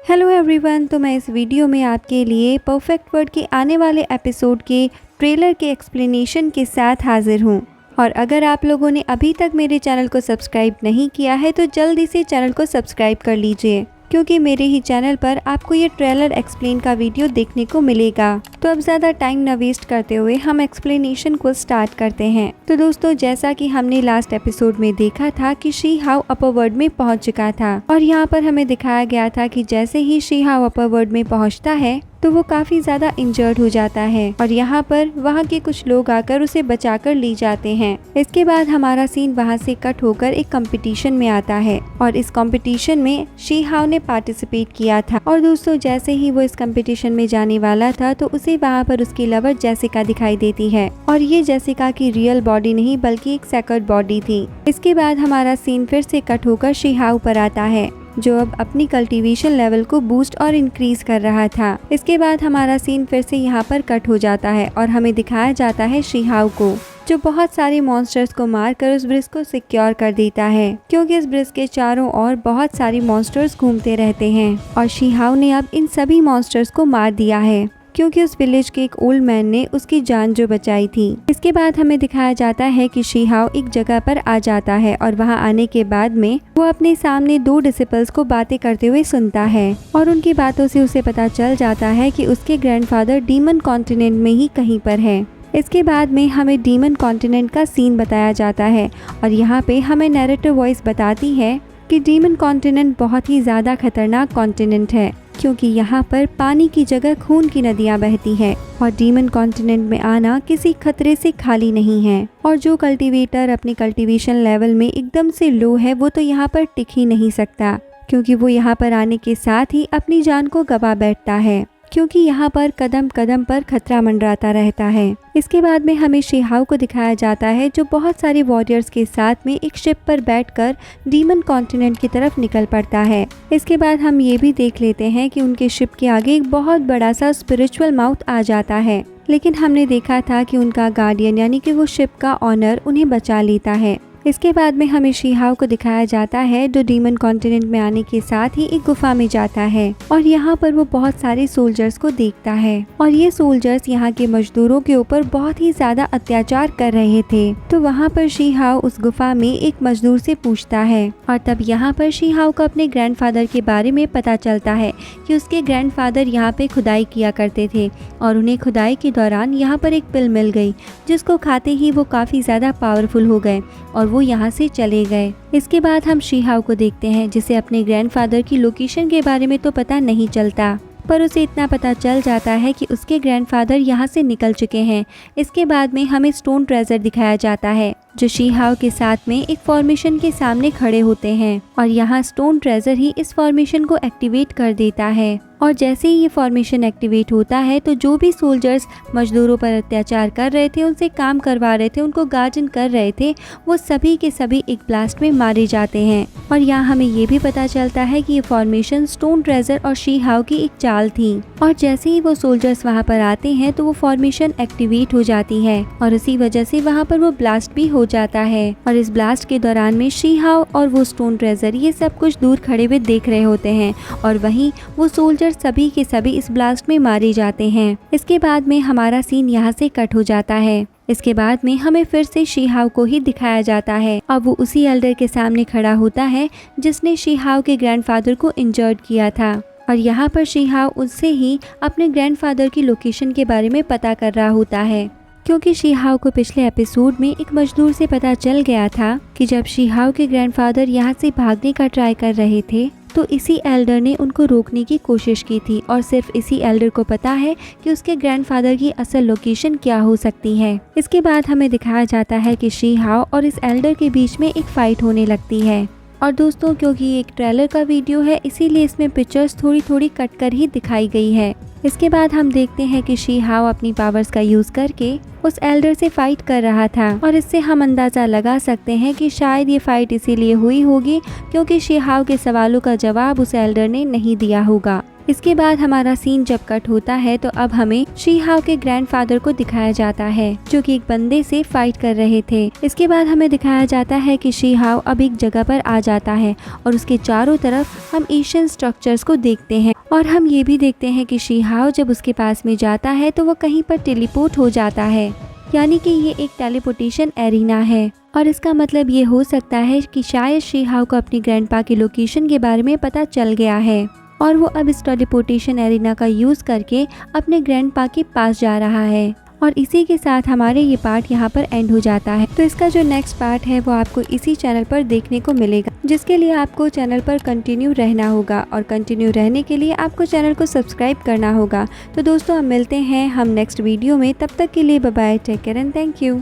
Hello everyone, तो मैं इस वीडियो में आपके लिए परफेक्ट वर्ड के आने वाले एपिसोड के ट्रेलर के एक्सप्लेनेशन के साथ हाजिर हूँ। और अगर आप लोगों ने अभी तक मेरे चैनल को सब्सक्राइब नहीं किया है तो जल्दी से चैनल को सब्सक्राइब कर लीजिए, क्योंकि मेरे ही चैनल पर आपको ये ट्रेलर एक्सप्लेन का वीडियो देखने को मिलेगा। तो अब ज़्यादा टाइम न वेस्ट करते हुए हम एक्सप्लेनेशन को स्टार्ट करते हैं। तो दोस्तों, जैसा कि हमने लास्ट एपिसोड में देखा था कि शी हाउ अपर वर्ल्ड में पहुंच चुका था और यहाँ पर हमें दिखाया गया था कि जैसे ही शी हाउ अपर वर्ल्ड में पहुंचता है तो वो काफ़ी ज़्यादा इंजर्ड हो जाता है और यहाँ पर वहाँ के कुछ लोग आकर उसे बचाकर ले जाते हैं। इसके बाद हमारा सीन वहाँ से कट होकर एक कंपटीशन में आता है और इस कंपटीशन में शी हाउ ने पार्टिसिपेट किया था। और दोस्तों, जैसे ही वो इस कंपटीशन में जाने वाला था तो उसे वहाँ पर उसकी लवर जेसिका दिखाई देती है और ये जेसिका की रियल बॉडी नहीं बल्कि एक सेकंड बॉडी थी। इसके बाद हमारा सीन फिर से कट होकर शी हाउ पर आता है, जो अब अपनी कल्टीवेशन लेवल को बूस्ट और इंक्रीज कर रहा था। इसके बाद हमारा सीन फिर से यहाँ पर कट हो जाता है और हमें दिखाया जाता है शी हाउ को, जो बहुत सारे मॉन्स्टर्स को मारकर उस ब्रिज को सिक्योर कर देता है, क्योंकि इस ब्रिज के चारों ओर बहुत सारे मॉन्स्टर्स घूमते रहते हैं और शी हाउ ने अब इन सभी मॉन्स्टर्स को मार दिया है, क्योंकि उस विलेज के एक ओल्ड मैन ने उसकी जान जो बचाई थी। इसके बाद हमें दिखाया जाता है कि शी हाउ एक जगह पर आ जाता है और वहां आने के बाद में वो अपने सामने दो डिसिपल्स को बातें करते हुए सुनता है और उनकी बातों से उसे पता चल जाता है कि उसके ग्रैंडफादर डीमन कॉन्टिनेंट में ही कहीं पर है। इसके बाद में हमें डीमन कॉन्टिनेंट का सीन बताया जाता है और यहाँ पे हमें नैरेटिव वॉइस बताती है कि डीमन कॉन्टिनेंट बहुत ही ज़्यादा खतरनाक कॉन्टिनेंट है, क्योंकि यहाँ पर पानी की जगह खून की नदियाँ बहती है और डीमन कॉन्टिनेंट में आना किसी खतरे से खाली नहीं है। और जो कल्टीवेटर अपनी कल्टीवेशन लेवल में एकदम से लो है वो तो यहाँ पर टिक ही नहीं सकता, क्योंकि वो यहाँ पर आने के साथ ही अपनी जान को गवा बैठता है, क्योंकि यहाँ पर कदम कदम पर खतरा मंडराता रहता है। इसके बाद में हमें शी हाउ को दिखाया जाता है, जो बहुत सारे वॉरियर्स के साथ में एक शिप पर बैठकर डीमन कॉन्टिनेंट की तरफ निकल पड़ता है। इसके बाद हम ये भी देख लेते हैं कि उनके शिप के आगे एक बहुत बड़ा सा स्पिरिचुअल माउथ आ जाता है, लेकिन हमने देखा था कि उनका गार्डियन यानी कि वो शिप का ऑनर उन्हें बचा लेता है। इसके बाद में हमें शी हाउ को दिखाया जाता है, जो डीमन कॉन्टिनेंट में आने के साथ ही एक गुफा में जाता है और यहाँ पर वो बहुत सारे सोल्जर्स को देखता है और ये सोल्जर्स यहाँ के मजदूरों के ऊपर बहुत ही ज्यादा अत्याचार कर रहे थे। तो वहाँ पर शी हाउ उस गुफा में एक मजदूर से पूछता है और तब यहाँ पर शी हाउ को अपने ग्रैंडफादर के बारे में पता चलता है कि उसके ग्रैंडफादर यहाँ पे खुदाई किया करते थे और उन्हें खुदाई के दौरान यहाँ पर एक पिल मिल गई, जिसको खाते ही वो काफी ज्यादा पावरफुल हो गए और वो यहाँ से चले गए। इसके बाद हम शी हाउ को देखते हैं, जिसे अपने ग्रैंडफादर की लोकेशन के बारे में तो पता नहीं चलता, पर उसे इतना पता चल जाता है कि उसके ग्रैंडफादर यहाँ से निकल चुके हैं। इसके बाद में हमें स्टोन ट्रेजर दिखाया जाता है, जो शी हाउ के साथ में एक फॉर्मेशन के सामने खड़े होते हैं और यहाँ स्टोन ट्रेजर ही इस फॉर्मेशन को एक्टिवेट कर देता है। और जैसे ही ये फॉर्मेशन एक्टिवेट होता है तो जो भी सोल्जर्स मजदूरों पर अत्याचार कर रहे थे, उनसे काम करवा रहे थे, उनको गार्डन कर रहे थे, वो सभी के सभी एक ब्लास्ट में मारे जाते हैं। और यहाँ हमें ये भी पता चलता है कि ये फॉर्मेशन स्टोन ट्रेजर और शी हाउ की एक चाल थी। और जैसे ही वो सोल्जर्स वहाँ पर आते हैं तो वो फॉर्मेशन एक्टिवेट हो जाती है और इसी वजह से वहाँ पर वो ब्लास्ट भी हो जाता है। और इस ब्लास्ट के दौरान में शी हाउ और वो स्टोन ट्रेजर ये सब कुछ दूर खड़े हुए देख रहे होते हैं और वहीं वो सोल्जर सभी के सभी इस ब्लास्ट में मारे जाते हैं। इसके बाद में हमारा सीन यहाँ से कट हो जाता है। इसके बाद में हमें फिर से शी हाउ को ही दिखाया जाता है। अब वो उसी एल्डर के सामने खड़ा होता है जिसने शी हाउ के ग्रैंडफादर को इंजर्ड किया था और यहाँ पर शी हाउ उससे ही अपने ग्रैंडफादर की लोकेशन के बारे में पता कर रहा होता है, क्योंकि शी हाउ को पिछले एपिसोड में एक मजदूर से पता चल गया था कि जब शी हाउ के ग्रैंडफादर यहाँ से भागने का ट्राई कर रहे थे तो इसी एल्डर ने उनको रोकने की कोशिश की थी और सिर्फ इसी एल्डर को पता है कि उसके ग्रैंडफादर की असल लोकेशन क्या हो सकती है। इसके बाद हमें दिखाया जाता है कि शी हाउ और इस एल्डर के बीच में एक फाइट होने लगती है। और दोस्तों, क्योंकि ये एक ट्रेलर का वीडियो है इसीलिए इसमें पिक्चर्स थोड़ी थोड़ी कट कर ही दिखाई गई है। इसके बाद हम देखते हैं कि शी हाउ अपनी पावर्स का यूज करके उस एल्डर से फाइट कर रहा था और इससे हम अंदाजा लगा सकते हैं कि शायद ये फाइट इसीलिए हुई होगी क्योंकि शी हाउ के सवालों का जवाब उस एल्डर ने नहीं दिया होगा। इसके बाद हमारा सीन जब कट होता है तो अब हमें शी हाओ के ग्रैंडफादर को दिखाया जाता है जो कि एक बंदे से फाइट कर रहे थे। इसके बाद हमें दिखाया जाता है कि शी हाओ अब एक जगह पर आ जाता है और उसके चारों तरफ हम एशियन स्ट्रक्चर्स को देखते हैं और हम ये भी देखते हैं कि शी हाओ जब उसके पास में जाता है तो वो कहीं पर टेलीपोर्ट हो जाता है, यानी कि ये एक टेलीपोर्टेशन एरिना है। और इसका मतलब ये हो सकता है कि शायद शी हाओ को अपनी ग्रैंडपा की लोकेशन के बारे में पता चल गया है और वो अब इस टेलीपोर्टेशन एरिना का यूज़ करके अपने ग्रैंडपा के पास जा रहा है। और इसी के साथ हमारे ये पार्ट यहाँ पर एंड हो जाता है। तो इसका जो नेक्स्ट पार्ट है वो आपको इसी चैनल पर देखने को मिलेगा, जिसके लिए आपको चैनल पर कंटिन्यू रहना होगा और कंटिन्यू रहने के लिए आपको चैनल को सब्सक्राइब करना होगा। तो दोस्तों, हम मिलते हैं हम नेक्स्ट वीडियो में, तब तक के लिए bye bye, take care and thank you.